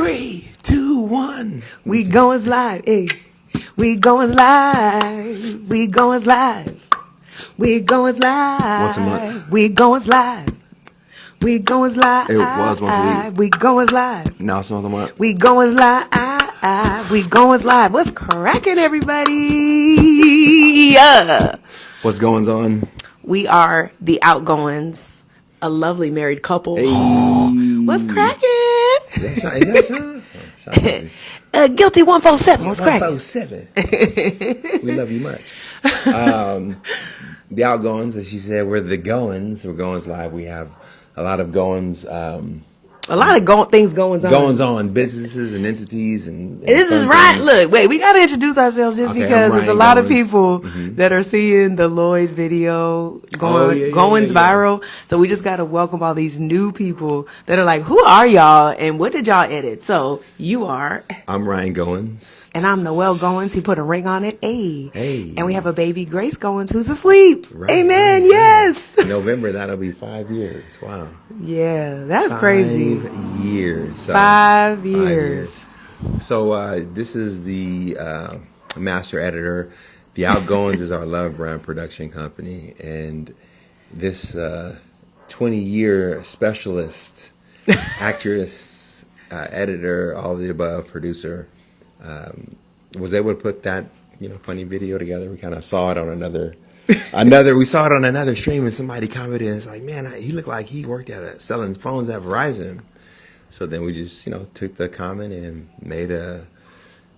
3, 2, 1. We going live. Hey. We going live. We going live. We going live. Once a month. We going live. We going live. It was once a week. We going live. Now it's another month. We going live. We going live. What's cracking, everybody? Yeah. What's going on? We are the Outgoins, a lovely married couple. Hey. What's cracking? Is that Sean? Guilty 147. What's cracking? 147. We love you much. The Outgoins, as she said, we're the Goins. We're Goins Live. We have a lot of Goins. A lot of things going on. Goings on, businesses and entities. And this is right. Look, wait, we got to introduce ourselves just because there's a lot of people that are seeing the Lloyd video going viral. So we just got to welcome all these new people that are like, who are y'all and what did y'all edit? So you are. I'm Ryan Goins. And I'm Noelle Goins. He put a ring on it. Hey. Hey. And we have a baby, Grace Goins, who's asleep. Right, Amen. Right. Yes. In November, that'll be 5 years. Wow. Yeah, that's crazy. 5 years. So, 5 years. So this is the master editor. The Outgoings is our love brand production company, and this 20-year specialist, actress, editor, all of the above, producer, was able to put that funny video together. We kind of saw it on we saw it on another stream, and somebody commented, and it's like, man, he looked like he worked at selling phones at Verizon. So then we just, took the comment and made the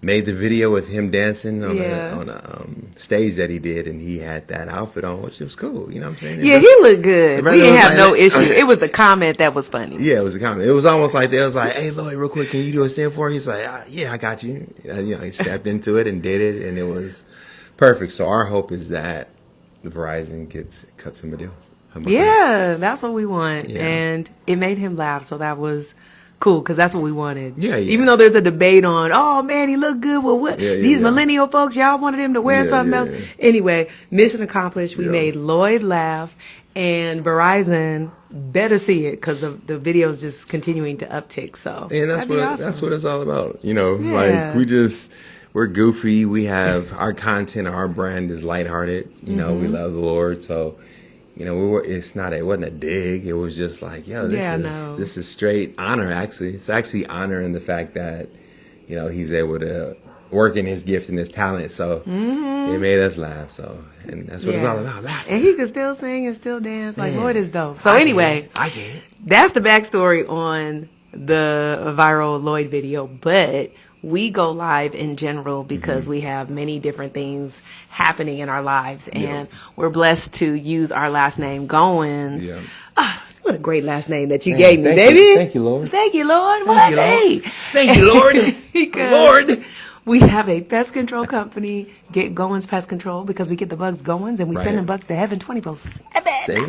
video with him dancing on a stage that he did, and he had that outfit on, which was cool. You know what I'm saying? Yeah, he looked good. We didn't have no issue. It was the comment that was funny. Yeah, it was a comment. It was almost like they was like, "Hey, Lloyd, real quick, can you do a stand for?" He's like, "Yeah, I got you." He stepped into it and did it, and it was perfect. So our hope is that Verizon cuts him a deal. Yeah, that's what we want. Yeah. And it made him laugh, so that was cool, because that's what we wanted. Yeah. Even though there's a debate on, oh man, he looked good. Well, these millennial folks, y'all wanted him to wear something else. Yeah. Anyway, mission accomplished. We made Lloyd laugh, and Verizon better see it, because the video is just continuing to uptick. So and that's what it's all about. Like we're goofy. We have our content, our brand is lighthearted. We love the Lord. So, it wasn't a dig. It was just like, this is straight honor. Actually, it's actually honor in the fact that, he's able to work in his gift and his talent. So it made us laugh. So, and that's what it's all about. Laughing. And he could still sing and still dance. Like, Lloyd is dope. So anyway, that's the backstory on the viral Lloyd video. But we go live in general because we have many different things happening in our lives, and we're blessed to use our last name, Goins. Yeah. What a great last name that you gave me, baby. Thank you, Lord. Thank you, Lord. What? Hey. Thank you, Lord. Lord. We have a pest control company, Get Goins Pest Control, because we get the bugs going, and we send them bugs to heaven 24/7.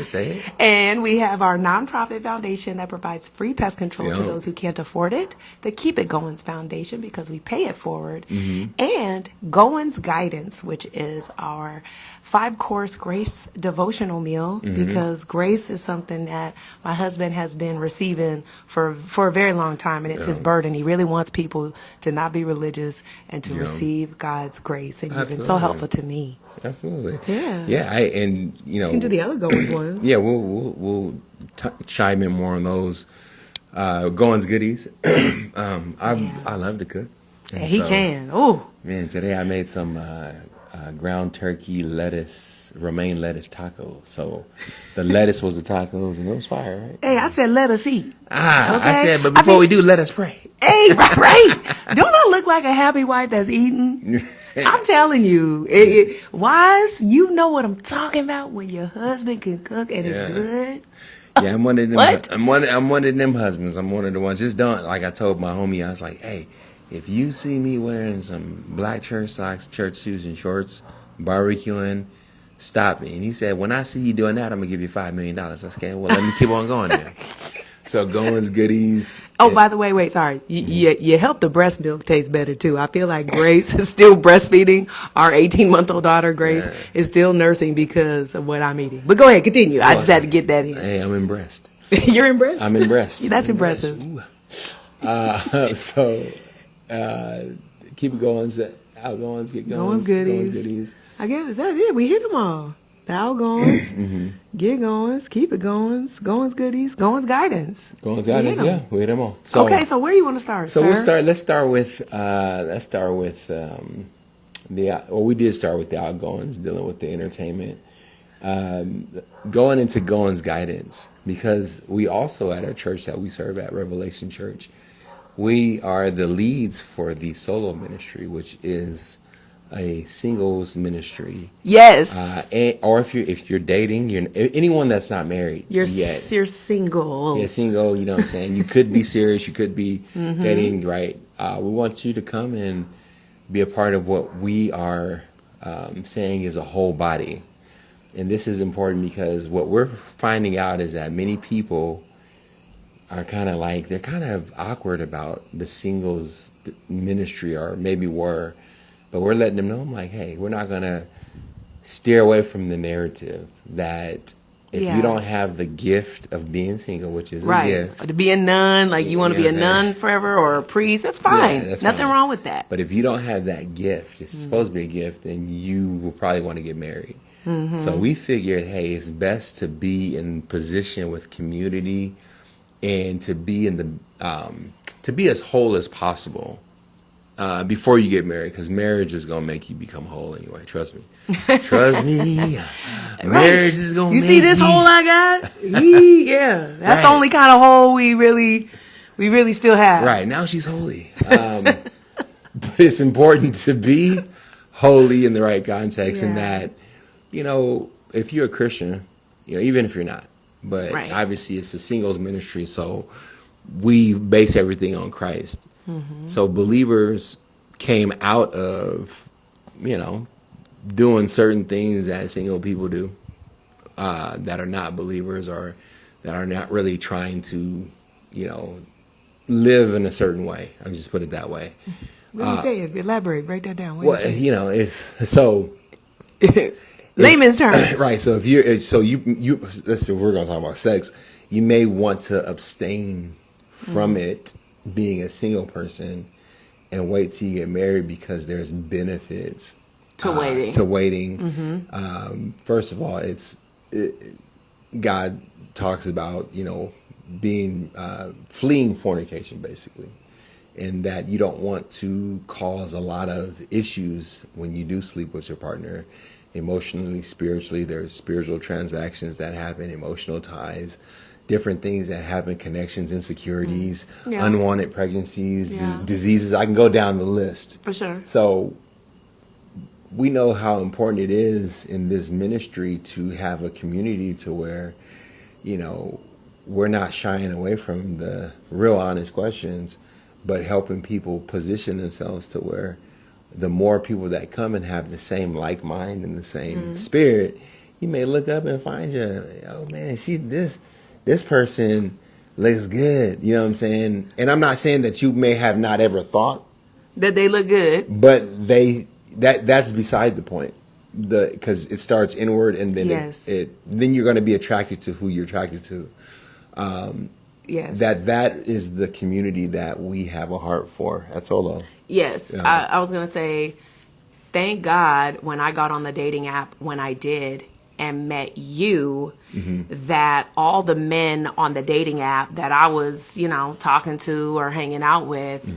Say it. And we have our nonprofit foundation that provides free pest control to those who can't afford it. The Keep It Goins Foundation, because we pay it forward. And Goins Guidance, which is our 5-course grace devotional meal, because grace is something that my husband has been receiving for a very long time, and it's his burden. He really wants people to not be religious and to receive God's grace, and you've been so helpful to me. Absolutely. Yeah. Yeah. You can do the other Goins ones. Yeah, we'll chime in more on those Goins goodies. I love to cook. And he can. Oh man, today I made some ground turkey romaine lettuce tacos. So the lettuce was the tacos, and it was fire, right? Hey, I said let us eat. Okay? I said, but before we do, let us pray. Hey, right. Don't I look like a happy wife that's eating? I'm telling you, wives, you know what I'm talking about when your husband can cook and it's good. Yeah, I'm one of them. What? I'm one of them husbands. I'm one of the ones. Just don't, like I told my homie, I was like, hey, if you see me wearing some black church socks, church shoes, and shorts, barbecuing, stop me. And he said, when I see you doing that, I'm going to give you $5 million. I said, okay, well, let me keep on going then. So Goins goodies. Oh, by the way, wait, sorry. You help the breast milk taste better, too. I feel like Grace is still breastfeeding. Our 18-month-old daughter, Grace, is still nursing because of what I'm eating. But go ahead, continue. I just had to get that in. Hey, I'm impressed. You're impressed? I'm impressed. That's impressive. So keep it going. Outgoings, get goings, goings, goodies. I guess is that it. We hit them all. The outgoings, get goings, keep it goings, goings, guidance. Goings guidance, yeah, we hit them all. So, okay, so where you want to start? So sir? Let's start with we did start with the outgoings, dealing with the entertainment. Going into Goins guidance, because we also at our church that we serve at, Revelation Church, we are the leads for the solo ministry, which is a singles ministry. Yes. Or if you're dating, anyone that's not married you're yet. You're single. Yeah, single. You know what I'm saying. You could be serious. You could be dating. Right. We want you to come and be a part of what we are saying is a whole body. And this is important because what we're finding out is that many people are they're kind of awkward about the singles ministry, or maybe were, but we're letting them know, I'm like, hey, we're not going to steer away from the narrative that if you don't have the gift of being single, which is a gift. Or to be a nun, like you want to be a nun forever, or a priest, that's fine. Yeah, Nothing wrong with that. But if you don't have that gift, it's supposed to be a gift, then you will probably want to get married. So we figured, hey, it's best to be in position with community and to be in the to be as whole as possible before you get married, because marriage is gonna make you become whole anyway. Trust me. Marriage is gonna. You see this hole I got? That's the only kind of hole we really still have. Right now, she's holy, but it's important to be holy in the right context, and that. If you're a Christian, even if you're not, but obviously it's a singles ministry, so we base everything on Christ. So believers came out of, doing certain things that single people do, that are not believers, or that are not really trying to, live in a certain way. I'll just put it that way. What do you say? Elaborate, break that down. Layman's terms. Right. So let's see, we're going to talk about sex. You may want to abstain from it, being a single person, and wait till you get married, because there's benefits to waiting. First of all, God talks about, being fleeing fornication, basically. And that you don't want to cause a lot of issues when you do sleep with your partner. Emotionally, spiritually, there's spiritual transactions that happen, emotional ties, different things that happen, connections, insecurities, unwanted pregnancies, diseases. I can go down the list. For sure. So we know how important it is in this ministry to have a community to where, we're not shying away from the real honest questions, but helping people position themselves to where the more people that come and have the same like mind and the same spirit, you may look up and find oh man, this person looks good. You know what I'm saying? And I'm not saying that you may have not ever thought that they look good, but that's beside the point. Because it starts inward, and then then you're going to be attracted to who you're attracted to. That is the community that we have a heart for at Solo. Yes. I was going to say, thank God when I got on the dating app when I did and met you, that all the men on the dating app that I was, talking to or hanging out with,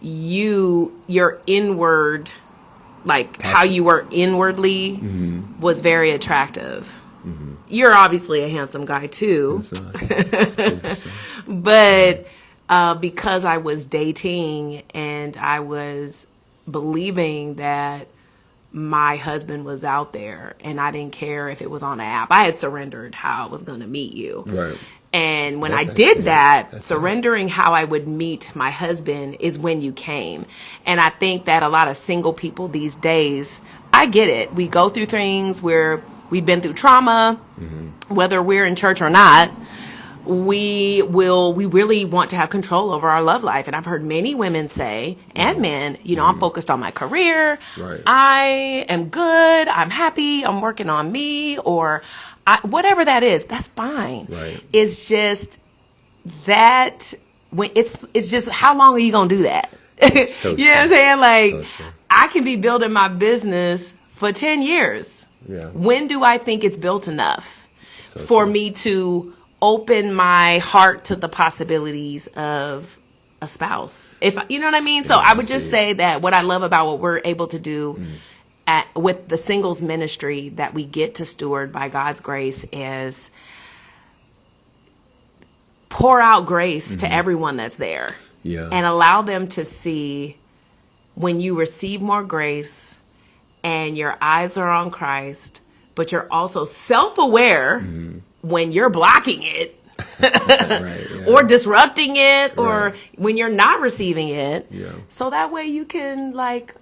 your inward, like how you were inwardly was very attractive. You're obviously a handsome guy too. But because I was dating and I was believing that my husband was out there and I didn't care if it was on an app, I had surrendered how I was going to meet you. Right. And when I did that, surrendering how I would meet my husband is when you came. And I think that a lot of single people these days, I get it. We go through things where we've been through trauma, whether we're in church or not. We really want to have control over our love life. And I've heard many women say, and men, I'm focused on my career. Right. I am good. I'm happy. I'm working on me, or whatever that is. That's fine. Right. It's just that when it's just, how long are you gonna do that? So You know what I'm saying? Like, So true. I can be building my business for 10 years. Yeah. When do I think it's built enough So for true. me to open my heart to the possibilities of a spouse? If you know what I mean? So Yeah, I would I just see. say that what I love about what we're able to do with the singles ministry that we get to steward by God's grace is pour out grace to everyone that's there. Yeah. And allow them to see when you receive more grace and your eyes are on Christ, but you're also self-aware when you're blocking it Right, yeah. or disrupting it or Right. when you're not receiving it. Yeah. So that way you can like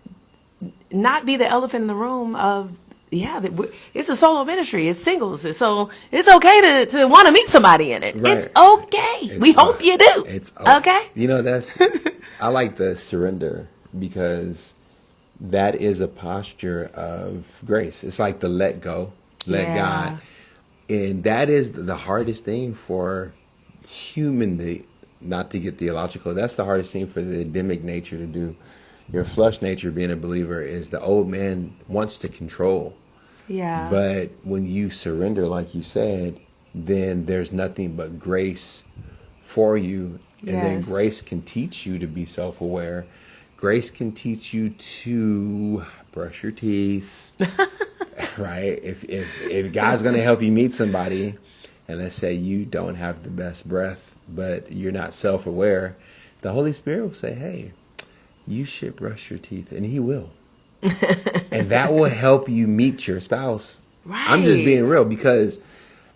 not be the elephant in the room of, it's a solo ministry. It's singles. So it's okay to want to meet somebody in it. Right. It's okay. We hope you do. It's okay. You know, I like the surrender because that is a posture of grace. It's like the let go, let Yeah. God. And that is the hardest thing for not to get theological, that's the hardest thing for the Adamic nature to do. Your flesh nature, being a believer, is the old man wants to control. Yeah. But when you surrender, like you said, then there's nothing but grace for you. And then Yes. grace can teach you to be self-aware. Grace can teach you to brush your teeth, right? If God's going to help you meet somebody, and let's say you don't have the best breath, but you're not self-aware, the Holy Spirit will say, hey, you should brush your teeth, and he will. And that will help you meet your spouse. Right. I'm just being real because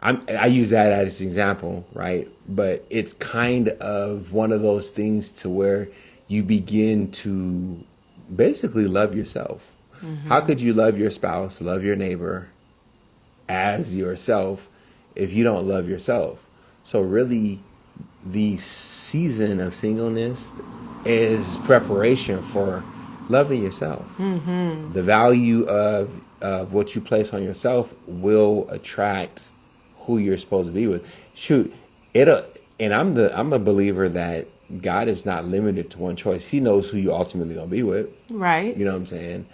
I use that as an example, right? But it's kind of one of those things to where you begin to basically love yourself. How could you love your spouse, love your neighbor as yourself if you don't love yourself? So really, the season of singleness is preparation for loving yourself. The value of what you place on yourself will attract who you're supposed to be with. Shoot, and I'm a believer that God is not limited to one choice. He knows who you ultimately gonna be with. Right. You know what I'm saying?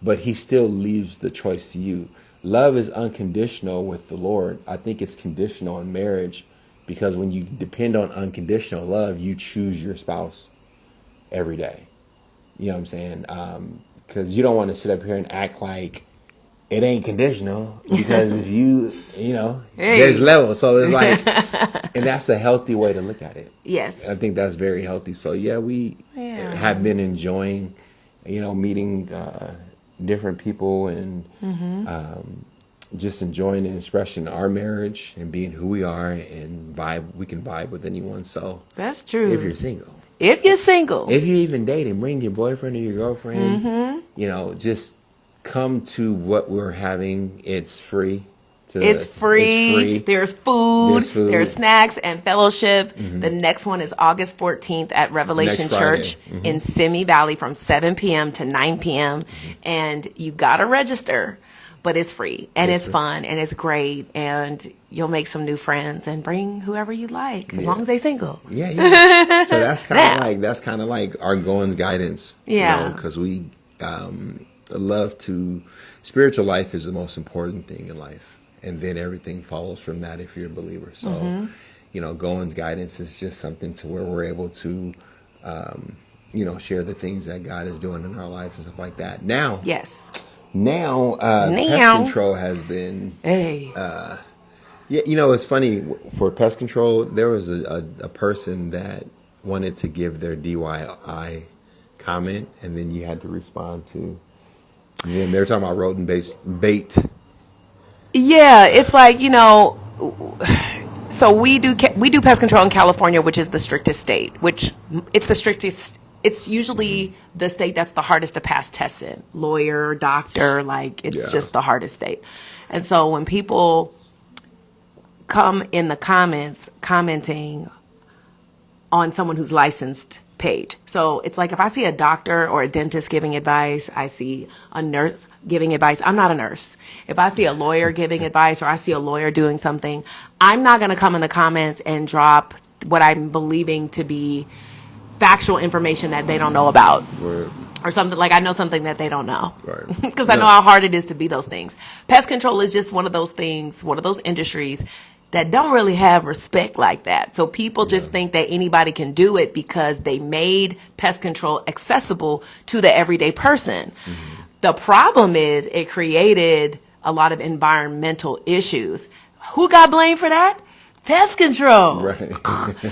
But he still leaves the choice to you. Love is unconditional with the Lord. I think it's conditional in marriage because when you depend on unconditional love, you choose your spouse every day. You know what I'm saying? Because you don't want to sit up here and act like it ain't conditional because if there's levels. So it's like, and that's a healthy way to look at it. Yes. I think that's very healthy. So we have been enjoying, meeting different people and just enjoying and expressing our marriage and being who we are and vibe. We can vibe with anyone. So That's true. if you're single. If you're single. If you're even dating, bring your boyfriend or your girlfriend. Just come to what we're having. It's free. It's free. There's food. There's snacks and fellowship. The next one is August 14th at Revelation Next Church Friday. in Simi Valley from 7 p.m. to 9 p.m. And you got to register, but it's free and it's fun and it's great. And you'll make some new friends and bring whoever you like as long as they're single. Yeah. So that's kind of like our Goins guidance. Yeah. Because we love to. Spiritual life is the most important thing in life. And then everything follows from that if you're a believer. So, Goins guidance is just something to where we're able to, share the things that God is doing in our life and stuff like that. Now, Yes. pest control has been. Hey. It's funny. For pest control, there was a person that wanted to give their DIY comment, and then you had to respond to. And then they were talking about rodent-based bait. Yeah, it's like, so we do pest control in California, which is the strictest state, it's usually the state that's the hardest to pass tests in. Lawyer, doctor, it's just the hardest state. And so when people come in the comments commenting on someone who's licensed page. So it's like if I see a doctor or a dentist giving advice, I see a nurse giving advice. I'm not a nurse. If I see a lawyer giving advice or I see a lawyer doing something, I'm not going to come in the comments and drop what I'm believing to be factual information that they don't know about. Right. Or something like I know something that they don't know. Right. Because I know how hard it is to be those things. Pest control is just one of those things, one of those industries that don't really have respect like that. So people just think that anybody can do it because they made pest control accessible to the everyday person. Mm-hmm. The problem is it created a lot of environmental issues. Who got blamed for that? Pest control. Right.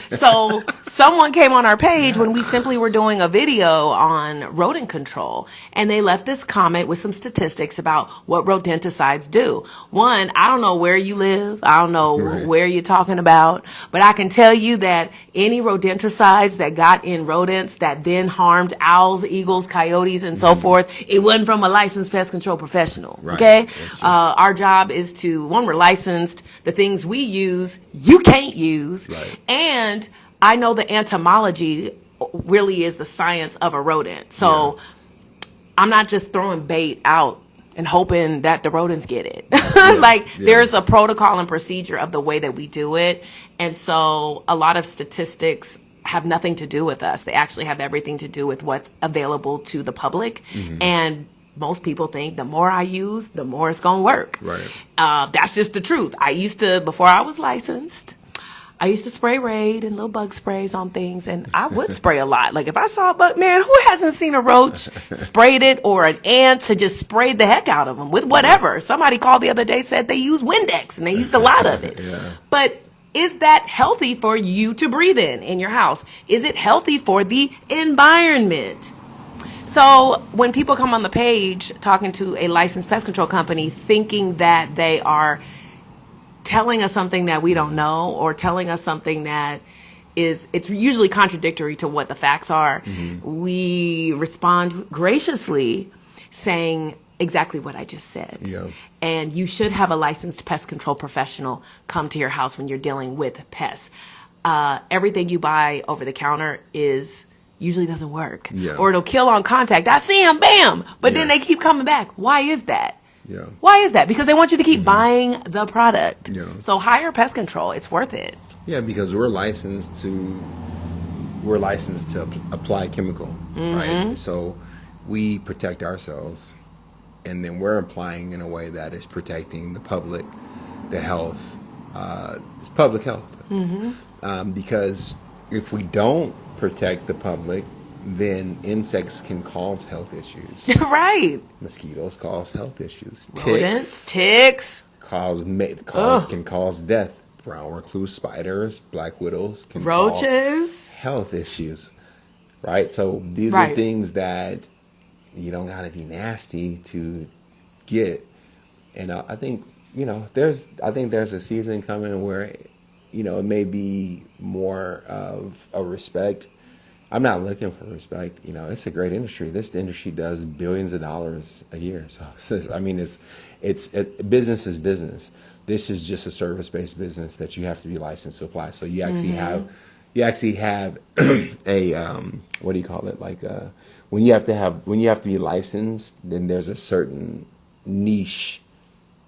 So someone came on our page when we simply were doing a video on rodent control, and they left this comment with some statistics about what rodenticides do. One, I don't know where you live. I don't know where you're talking about, but I can tell you that any rodenticides that got in rodents that then harmed owls, eagles, coyotes, and so forth, it wasn't from a licensed pest control professional. Right. Okay. Our job is to, one, we're licensed. The things we use, you can't use. Right. And I know the entomology really is the science of a rodent. So I'm not just throwing bait out and hoping that the rodents get it. There's a protocol and procedure of the way that we do it. And so a lot of statistics have nothing to do with us. They actually have everything to do with what's available to the public. Mm-hmm. And most people think the more I use, the more it's going to work. Right. That's just the truth. I used to, before I was licensed, I used to spray Raid and little bug sprays on things, and I would spray a lot. Like if I saw a bug, man, who hasn't seen a roach, sprayed it, or an ant to just spray the heck out of them with whatever? Somebody called the other day, said they use Windex, and they used a lot of it. But is that healthy for you to breathe in your house? Is it healthy for the environment? So when people come on the page talking to a licensed pest control company thinking that they are telling us something that we don't know or telling us something that it's usually contradictory to what the facts are, we respond graciously saying exactly what I just said. Yeah. And you should have a licensed pest control professional come to your house when you're dealing with pests. Everything you buy over the counter usually doesn't work. Or it'll kill on contact. I see them, bam! But then they keep coming back. Why is that? Why is that? Because they want you to keep buying the product. So hire pest control. It's worth it. Yeah, because we're licensed to apply chemical, right? So we protect ourselves, and then we're applying in a way that is protecting the public, the health. It's public health. Because if we don't protect the public, then insects can cause health issues. Right. Mosquitoes cause health issues. Ticks can cause death. Brown recluse spiders, black widows can roaches cause health issues. Right? So these are things that you don't gotta be nasty to get. And I think there's a season coming where it may be more of a respect. I'm not looking for respect. It's a great industry. This industry does billions of dollars a year. So business is business. This is just a service-based business that you have to be licensed to apply. So you actually have a what do you call it? Like when you have to be licensed, then there's a certain niche,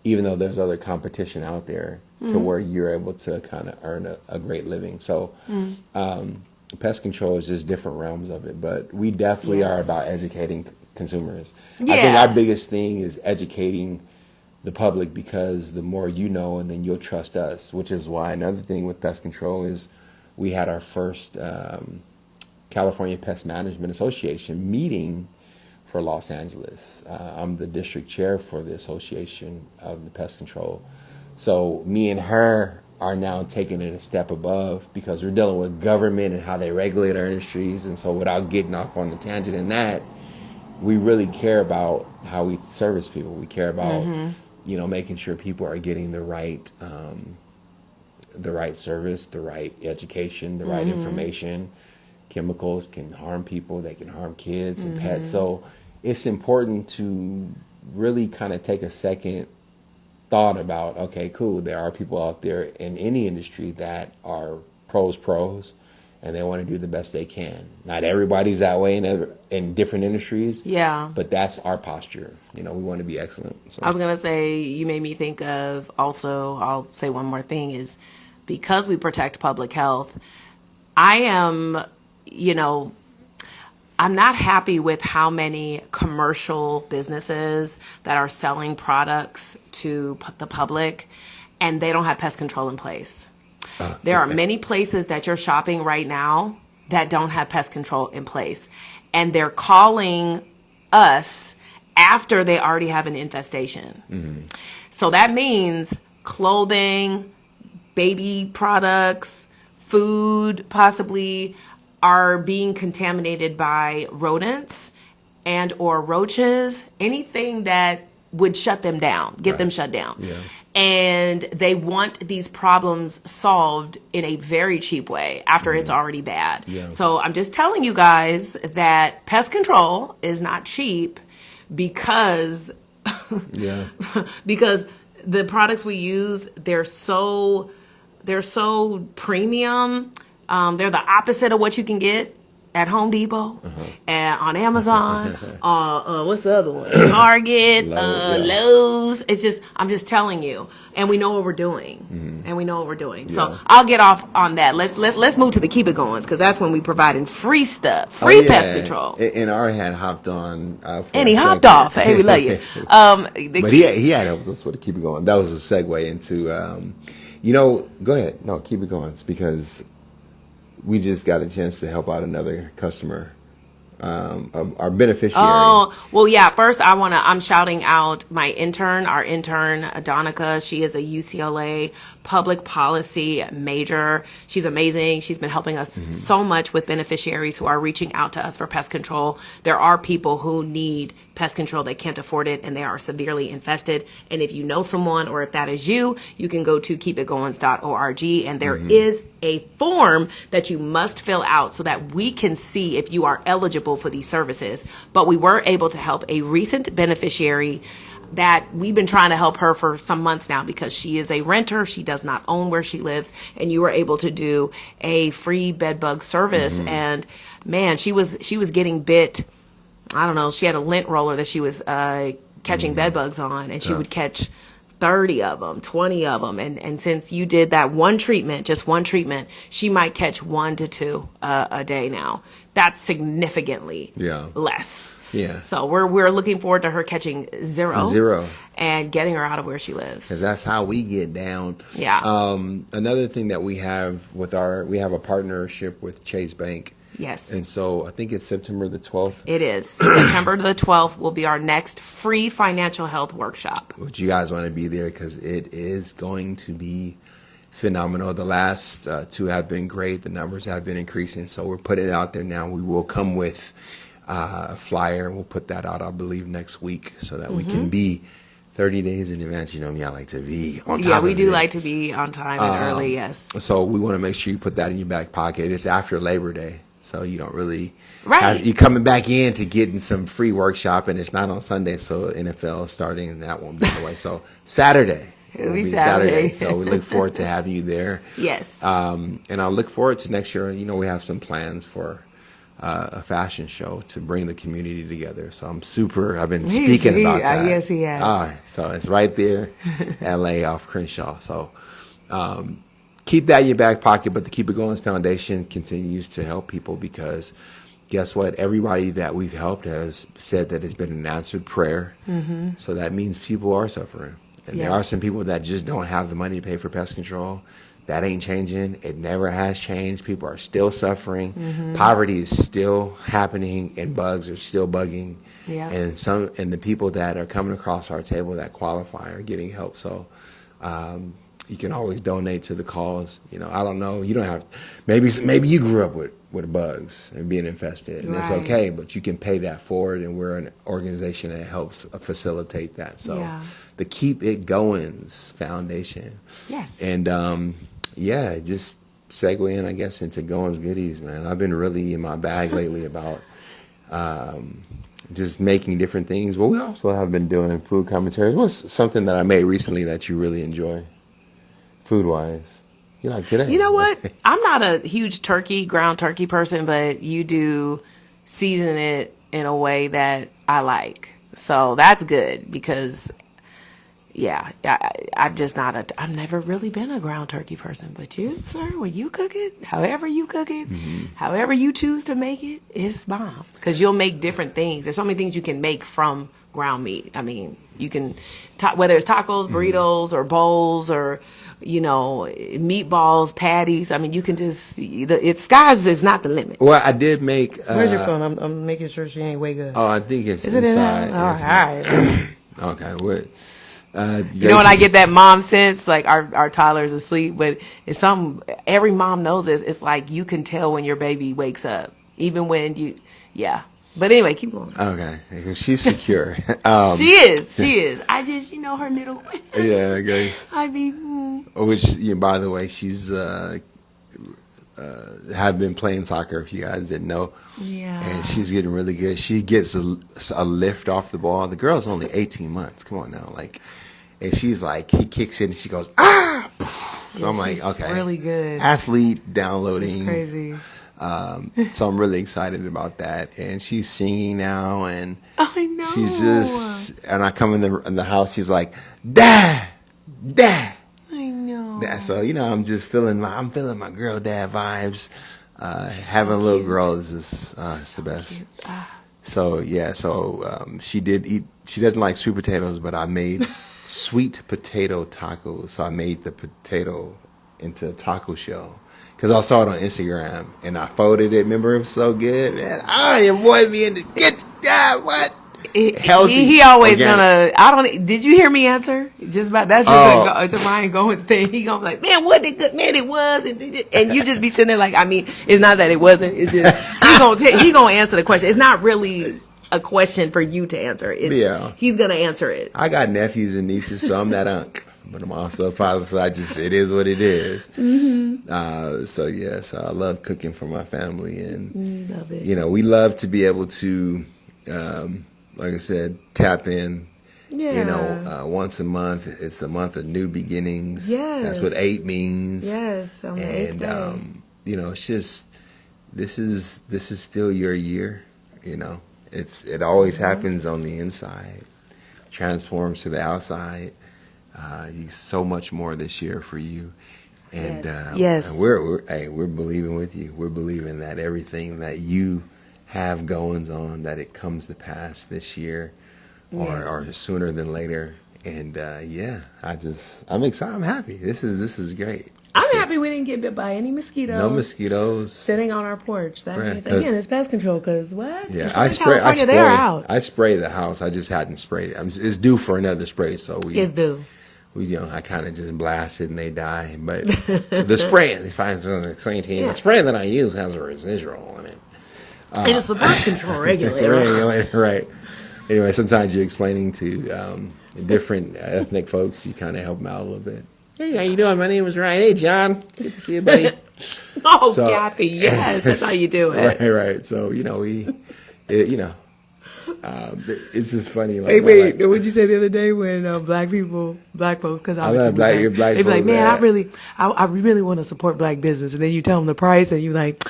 even though there's other competition out there, to where you're able to kind of earn a great living. So pest control is just different realms of it, but we definitely are about educating consumers. I think our biggest thing is educating the public, because the more you know, and then you'll trust us, which is why another thing with pest control is we had our first California Pest Management Association meeting for Los Angeles. I'm the district chair for the Association of the Pest Control. So me and her are now taking it a step above, because we're dealing with government and how they regulate our industries. And so without getting off on a tangent in that, we really care about how we service people. We care about, making sure people are getting the right service, the right education, the right information. Chemicals can harm people. They can harm kids and pets. So it's important to really kind of take a second thought about, okay, cool, there are people out there in any industry that are pros, and they want to do the best they can. Not everybody's that way in different industries. Yeah. But that's our posture. We want to be excellent. So. I was going to say, you made me think of also, I'll say one more thing is because we protect public health, I am, I'm not happy with how many commercial businesses that are selling products to the public and they don't have pest control in place. There are many places that you're shopping right now that don't have pest control in place. And they're calling us after they already have an infestation. Mm-hmm. So that means clothing, baby products, food possibly are being contaminated by rodents and or roaches, anything that would shut them down, get them shut down. Yeah. And they want these problems solved in a very cheap way after it's already bad. Yeah. So I'm just telling you guys that pest control is not cheap because because the products we use, they're so premium. They're the opposite of what you can get at Home Depot, and on Amazon, what's the other one? Target, Lowe's. It's just, I'm just telling you, and we know what we're doing, So I'll get off on that. Let's move to the Keep It Goins, because that's when we providing free stuff, free pest control. And our had hopped on, and he hopped off. Hey, we love you. But he had helped us with the Keep It Going. That was a segue into, go ahead. No, Keep It Going, because we just got a chance to help out another customer, our beneficiary. Oh, well, yeah. First, I'm shouting out our intern, Adonica. She is a UCLA public policy major. She's amazing. She's been helping us so much with beneficiaries who are reaching out to us for pest control. There are people who need pest control. They can't afford it and they are severely infested. And if you know someone, or if that is you, you can go to keepitgoins.org, and there is a form that you must fill out so that we can see if you are eligible for these services. But we were able to help a recent beneficiary that we've been trying to help her for some months now, because she is a renter. She does not own where she lives, and you were able to do a free bed bug service. And man, she was getting bit. I don't know. She had a lint roller that she was catching bed bugs on, and she would catch 30 of them, 20 of them. And since you did that just one treatment, she might catch 1 to 2 a day now. That's significantly less. Yeah. So we're looking forward to her catching zero and getting her out of where she lives. Because that's how we get down. Yeah. Another thing that we have we have a partnership with Chase Bank. Yes. And so I think it's September the 12th. It is. September the 12th will be our next free financial health workshop. Would you guys want to be there? Because it is going to be phenomenal. The last 2 have been great. The numbers have been increasing. So we're putting it out there now. We will come with a flyer, and we'll put that out, I believe, next week, so that we can be 30 days in advance. You know me, I like to be on time. Yeah, we do like to be on time and early, yes. So we want to make sure you put that in your back pocket. It's after Labor Day, so you don't really you're coming back in to getting some free workshop, and it's not on Sunday, so NFL is starting, and that won't be the way. So Saturday. It'll be Saturday. So we look forward to having you there. Yes. And I'll look forward to next year. We have some plans for a fashion show to bring the community together. So I've been speaking about that. Yes, he has. So it's right there, LA off Crenshaw. So keep that in your back pocket. But the Keep It Goins Foundation continues to help people, because guess what? Everybody that we've helped has said that it's been an answered prayer. So that means people are suffering. And there are some people that just don't have the money to pay for pest control. That ain't changing. It never has changed. People are still suffering. Poverty is still happening, and bugs are still bugging. Yeah. And the people that are coming across our table that qualify are getting help. So you can always donate to the cause. I don't know. You don't have. Maybe you grew up with bugs and being infested, and it's okay. But you can pay that forward, and we're an organization that helps facilitate that. So the Keep It Goins Foundation. Yes. And just segue in, I guess, into Goins goodies, man. I've been really in my bag lately about just making different things. But we also have been doing food commentaries. What's something that I made recently that you really enjoy, food-wise? You like today? You know what? I'm not a huge ground turkey person, but you do season it in a way that I like. So that's good because, yeah, I'm just not I've never really been a ground turkey person. But you, sir, when you cook it, however you cook it, however you choose to make it, it's bomb. Because you'll make different things. There's so many things you can make from ground meat. I mean, you can, whether it's tacos, burritos, or bowls, or meatballs, patties. I mean, you can just, skies is not the limit. Well, I did make. Where's your phone? I'm making sure she ain't wake up. Oh, I think it's Is inside. it in there? All right. Okay, what? You know when I get that mom sense, like our toddler's asleep, but it's every mom knows this. It's like you can tell when your baby wakes up, even when yeah. But anyway, keep going. Okay, she's secure. She is. I just, her little. Yeah, okay. I mean, which, by the way, she's have been playing soccer. If you guys didn't know, yeah, and she's getting really good. She gets a lift off the ball. The girl's only 18 months. Come on now, and she's like, he kicks in and she goes, ah! Yeah, I'm like, okay, really good athlete downloading. It's crazy. So I'm really excited about that, and she's singing now, and I know she's just. And I come in the house, she's like, Dad. I know. So I'm just feeling my girl dad vibes. Having a little cute. girl is just it's the best. So yeah, she did eat. She doesn't like sweet potatoes, but I made sweet potato tacos. So I made the potato into a taco shell. Because I saw it on Instagram, and I folded it. Remember, it was so good, man. Your boy be in the kitchen. God, what? Healthy. He always organic. Did you hear me answer? Just about, that's just it's a Ryan Goins thing. He gonna be like, man, what the good man it was. And you just be sitting there like, I mean, it's not that it wasn't. It's just, he gonna answer the question. It's not really a question for you to answer. He's gonna answer it. I got nephews and nieces, so I'm that unc. But I'm also a father, so it is what it is. Mm-hmm. So I love cooking for my family, and love it. We love to be able to, like I said, tap in. Yeah. Once a month. It's a month of new beginnings. Yes. That's what 8 means. Yes. On the 8th day. It's just this is still your year. It always happens on the inside, transforms to the outside. So much more this year for you, and yes. And we're believing with you. We're believing that everything that you have goings on, that it comes to pass this year, or sooner than later. And I'm excited. I'm happy. This is great. I'm happy we didn't get bit by any mosquitoes. No mosquitoes sitting on our porch. That means again it's pest control. Because what? Yeah, I spray the house. I just hadn't sprayed it. It's due for another spray, so it's due. I kind of just blast it and they die. But the spray, they find the spray that I use has a residual on it. And it's a birth control regulator. Right. Anyway, sometimes you're explaining to different ethnic folks, you kind of help them out a little bit. Hey, how you doing? My name is Ryan. Hey, John. Good to see you, buddy. Kathy, yes, that's how you do it. Right. So, it's just funny. Wait, what did you say the other day when black folks? Because I love black folks. They be like, man, I really want to support black business, and then you tell them the price, and you like,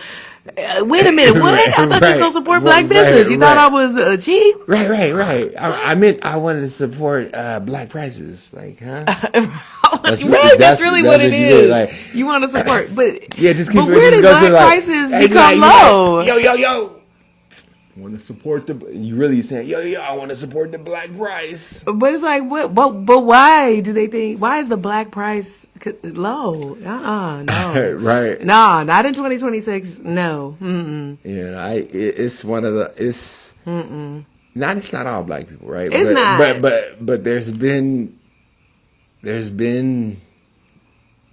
wait a minute, what? I thought you was gonna support black business. You thought I was cheap? Right. I meant I wanted to support black prices, like, huh? That's really what it is. You want to support, but just keep. But where did black prices become low? Yo. I want to support you really saying, yo, I want to support the black price. But it's like, what? But why do they think? Why is the black price low? No. Right. No, not in 2026. No. Mm-mm. It's one of the. It's not all black people, right? It's not. But there's been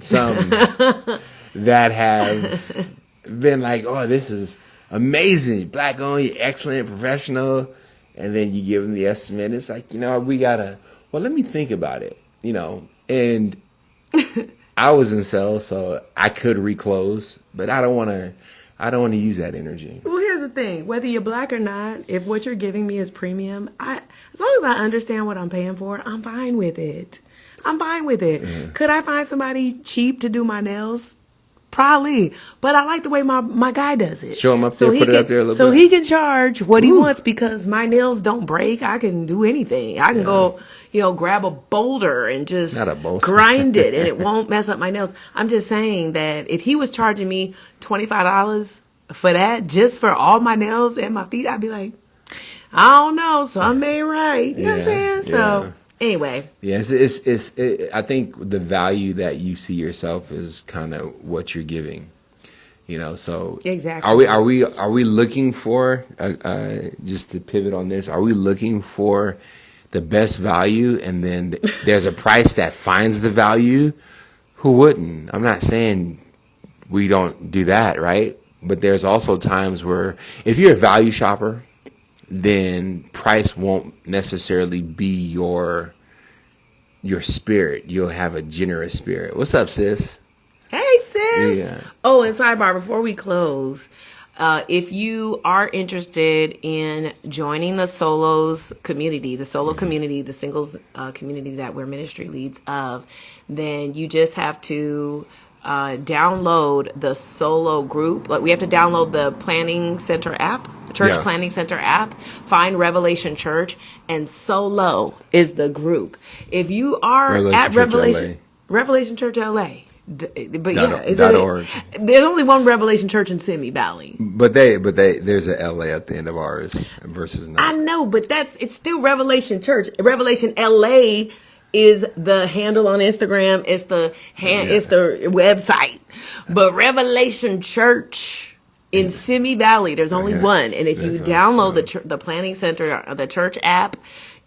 some that have been like, oh, this is amazing, black owned, you're excellent, professional, and then you give them the estimate. It's like, we gotta. Well, let me think about it. And I was in sales, so I could reclose, but I don't want to use that energy. Well, here's the thing: whether you're black or not, if what you're giving me is premium, as long as I understand what I'm paying for, I'm fine with it. I'm fine with it. Could I find somebody cheap to do my nails? Probably, but I like the way my guy does it. Show him up there, put it up there a little bit. So he can charge what he wants because my nails don't break. I can do anything. I can go, grab a boulder and just grind it, and it won't mess up my nails. I'm just saying that if he was charging me $25 for that, just for all my nails and my feet, I'd be like, I don't know, something ain't right. You know what I'm saying? So. Anyway. Yes, I think the value that you see yourself is kind of what you're giving, so exactly. Are we looking for, just to pivot on this, are we looking for the best value and then there's a price that finds the value? Who wouldn't? I'm not saying we don't do that, right? But there's also times where if you're a value shopper, then price won't necessarily be your spirit. You'll have a generous spirit. What's up, sis? Hey, sis. Yeah. Oh, and sidebar, before we close, if you are interested in joining the solos community, the solo community, the singles community that we're ministry leads of, then you just have to download the solo group. Like, we have to download the Planning Center app, Church Planning Center app, find Revelation Church, and solo is the group. If you are at Revelation Church LA, .org. There's only one Revelation Church in Simi Valley. But there's a LA at the end of ours versus not. I know, but it's still Revelation Church. Revelation LA is the handle on Instagram. It's the it's the website. But Revelation Church in Simi Valley, there's only one. And if you download the Planning Center, the church app,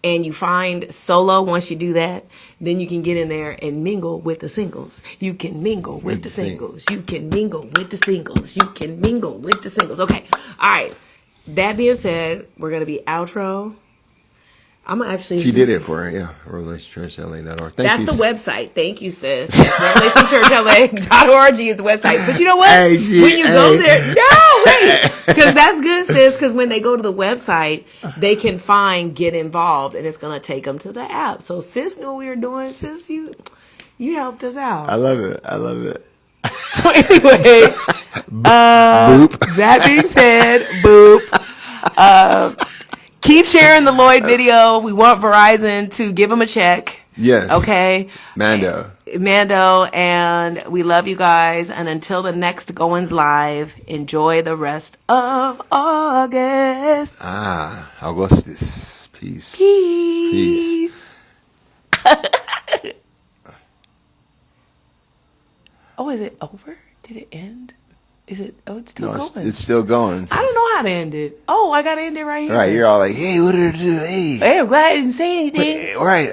and you find solo, once you do that, then you can get in there and mingle with the singles. You can mingle with the singles. You can mingle with the singles. You can mingle with the singles. Okay. All right. That being said, we're going to be outro. I'm actually. She did it for her, RevelationChurchLA.org. That's the website. Thank you, sis. Yes, RevelationChurchLA.org is the website. But you know what? When you go there, because that's good, sis. Because when they go to the website, they can find Get Involved, and it's gonna take them to the app. So, sis knew what we were doing. Sis, you helped us out. I love it. So anyway, boop. That being said, boop. Keep sharing the Lloyd video. We want Verizon to give him a check. Yes. Okay. Mando, and we love you guys. And until the next Goins Live, enjoy the rest of August. Augustus. Peace. Oh, is it over? Did it end? Is it? Oh, it's still going. It's still going. I don't know how to end it. Oh, I got to end it right here. Right, you're all like, hey, what did it do? Hey, I'm glad I didn't say anything. Right.